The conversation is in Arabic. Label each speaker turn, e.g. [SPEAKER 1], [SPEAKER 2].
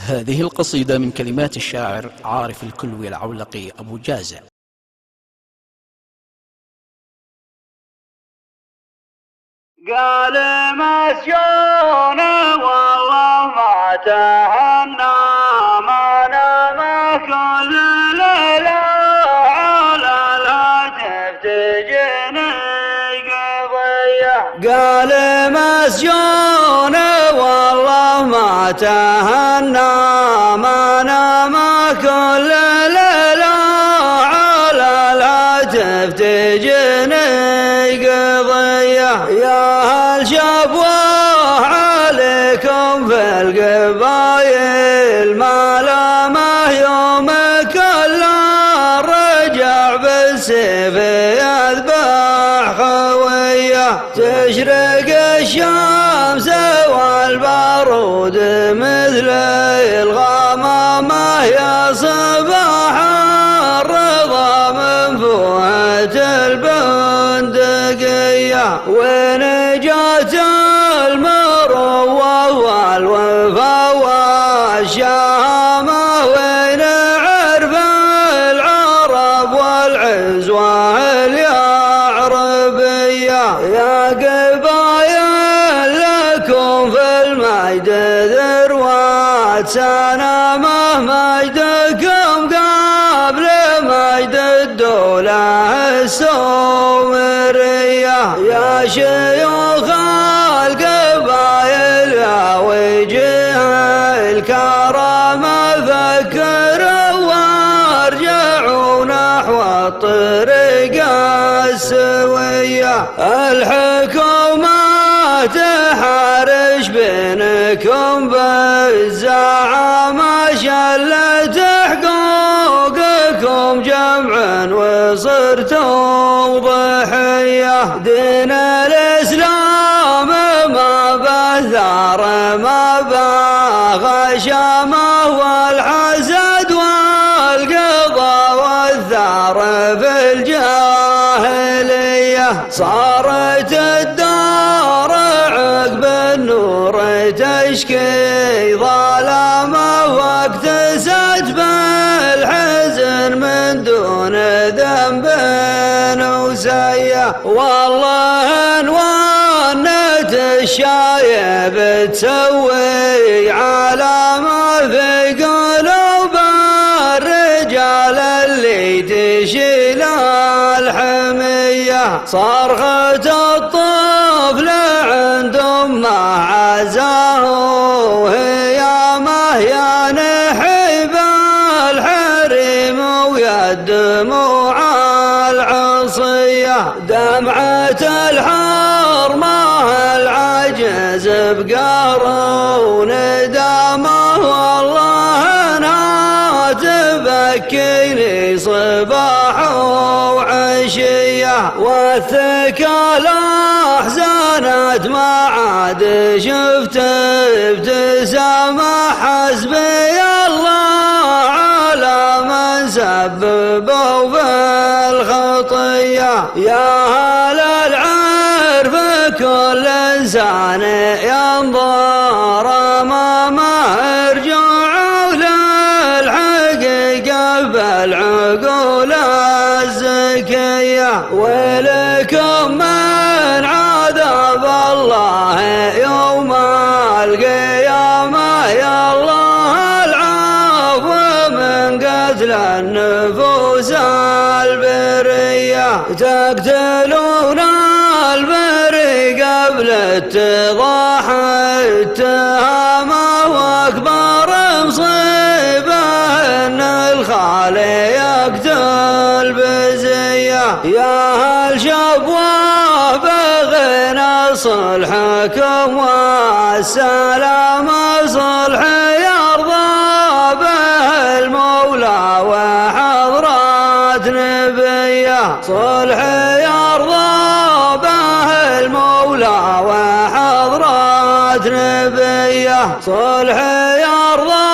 [SPEAKER 1] هذه القصيدة من كلمات الشاعر عارف الكلوي العولقي أبو جازع.
[SPEAKER 2] قال مسجون والله ما تهنى ما نام كل ليلة على الهاتف تجيني قضية. قال مسجون والله ما تهنى ما نام كل ليلة على الهاتف تجيني قضية. يا هل شبوه عليكم في القبايل ملامه يوم كل رجع بالسيف يذبح خويه. تشرق الشمس والبارود مثل الغمامة يا صباح الرضا من فوهة البندقية. ونجاة المروة والوفا والشهامة وين عرف العرب والعزوة اليعربية. يا قبايل لكم في المجد ذروة سنامه مجدكم قبل مجد الدولة السومرية. يا شيوخ القبايل يا وجه الكرامة فكروا وارجعوا نحو الطريق السوية. الحكومة تحارش بينكم بالزعامة شلت حقوقكم جمعا وصرتم ضحية. دين الإسلام ما بثار ما بغشامه والحسد والقضاء والثار في الجاهلية. صارت الدار عقب النور تشكي ظلامه واكتست بالحزن من دون ذنب وسية. والله انوانت الشايب تسوي علامة في قلوب الرجال اللي تشيل الحمية. صرخة الطفل عند امه عزاه وهي مهيا نحيب الحريم ويا الدموع العصية. دمعة الحرمة العجز بقهر وندامه والله انها تبكيني صباح وعشية. والثقال احزانت ما عاد شفت ابتسامة. حسبي الله على من سببوا في الخطية. يا هل العرف كل انسان ينظر امامه ارجعوا للحقيقة بالعقول الزكية. ولكم من عذاب الله يوم القيامة يا الله العفو من قتل النفوس البرية. تقتلون البري قبل اتضاح التهامة واكبر مصيبة ان الخالي يقتل بزية. يا هل شبوه بغينا صلحكم والسلامة صلح يرضى به المولى وحضرات نبيه. صلح يرضى به المولى وحضرات نبيه. صلح يرضى